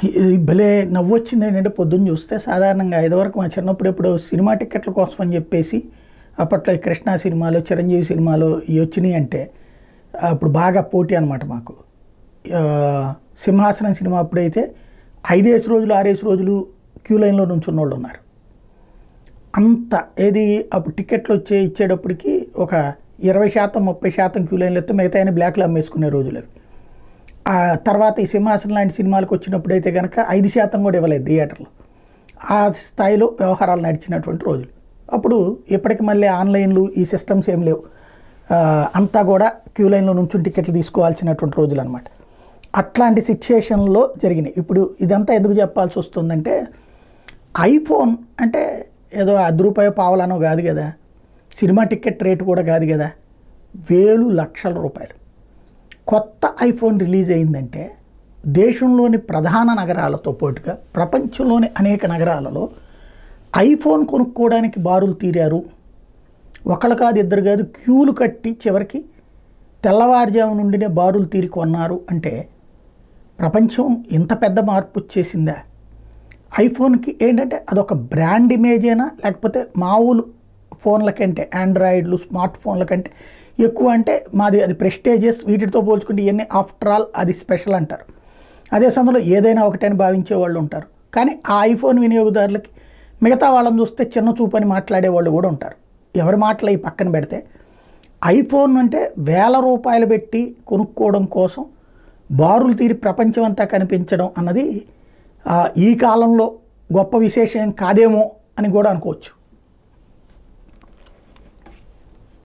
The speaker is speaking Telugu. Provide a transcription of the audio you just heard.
ఇది భలే నవ్వొచ్చింది ఏంటంటే పొద్దున్న చూస్తే సాధారణంగా ఇదివరకు మా చిన్నప్పుడు ఎప్పుడు సినిమా టిక్కెట్ల కోసం అని చెప్పేసి అప్పట్లో ఈ కృష్ణ సినిమాలు చిరంజీవి సినిమాలు ఇవి వచ్చినాయి అంటే అప్పుడు బాగా పోటీ అనమాట మాకు. సింహాసనం సినిమా అప్పుడైతే 5 రోజులు 6 రోజులు క్యూ లైన్లో నుంచున్న వాళ్ళు ఉన్నారు. అంత ఏది అప్పుడు టికెట్లు ఇచ్చేటప్పటికి ఒక 20% 30% క్యూ లైన్లు వస్తే మిగతా బ్లాక్లో అమ్మేసుకునే రోజులు అవి. ఆ తర్వాత ఈ సింహాసనం లాంటి సినిమాలకు వచ్చినప్పుడు అయితే కనుక 5% కూడా ఇవ్వలేదు థియేటర్లో. ఆ స్థాయిలో వ్యవహారాలు నడిచినటువంటి రోజులు. అప్పుడు ఇప్పటికి మళ్ళీ ఆన్లైన్లు ఈ సిస్టమ్స్ ఏం లేవు. అంతా కూడా క్యూ లైన్లో నుంచి టికెట్లు తీసుకోవాల్సినటువంటి రోజులు అనమాట. అట్లాంటి సిచ్యుయేషన్లో జరిగినాయి. ఇప్పుడు ఇదంతా ఎందుకు చెప్పాల్సి వస్తుందంటే ఐఫోన్ అంటే ఏదో ₹10 పావలానో కాదు కదా, సినిమా టికెట్ రేటు కూడా కాదు కదా, వేలు లక్షల రూపాయలు. కొత్త ఐఫోన్ రిలీజ్ అయిందంటే దేశంలోని ప్రధాన నగరాలతో పాటుగా ప్రపంచంలోని అనేక నగరాలలో ఐఫోన్ కొనుక్కోవడానికి బారులు తీరారు. ఒకళ్ళు కాదు ఇద్దరు కాదు, క్యూలు కట్టి చివరికి తెల్లవారుజాము నుండినే బారులు తీరి కొన్నారు. అంటే ప్రపంచం ఇంత పెద్ద మార్పు వచ్చేసిందా? ఐఫోన్కి ఏంటంటే అదొక బ్రాండ్ ఇమేజేనా, లేకపోతే మామూలు ఫోన్ల కంటే ఆండ్రాయిడ్లు స్మార్ట్ ఫోన్ల కంటే ఎక్కువ అంటే మాది అది ప్రెస్టేజియస్, వీటితో పోల్చుకుంటే ఇవన్నీ ఆఫ్టర్ ఆల్ అది స్పెషల్ అంటారు. అదే సమయంలో ఏదైనా ఒకటని భావించే వాళ్ళు ఉంటారు. కానీ ఆ ఐఫోన్ వినియోగదారులకి మిగతా వాళ్ళని చూస్తే చిన్న చూపు అని మాట్లాడే వాళ్ళు కూడా ఉంటారు. ఎవరి మాటలు ఈ పక్కన పెడితే ఐఫోన్ అంటే వేల రూపాయలు పెట్టి కొనుక్కోవడం కోసం బారులు తీరి ప్రపంచం అంతా కనిపించడం అన్నది ఈ కాలంలో గొప్ప విశేషం కాదేమో అని కూడా అనుకోవచ్చు.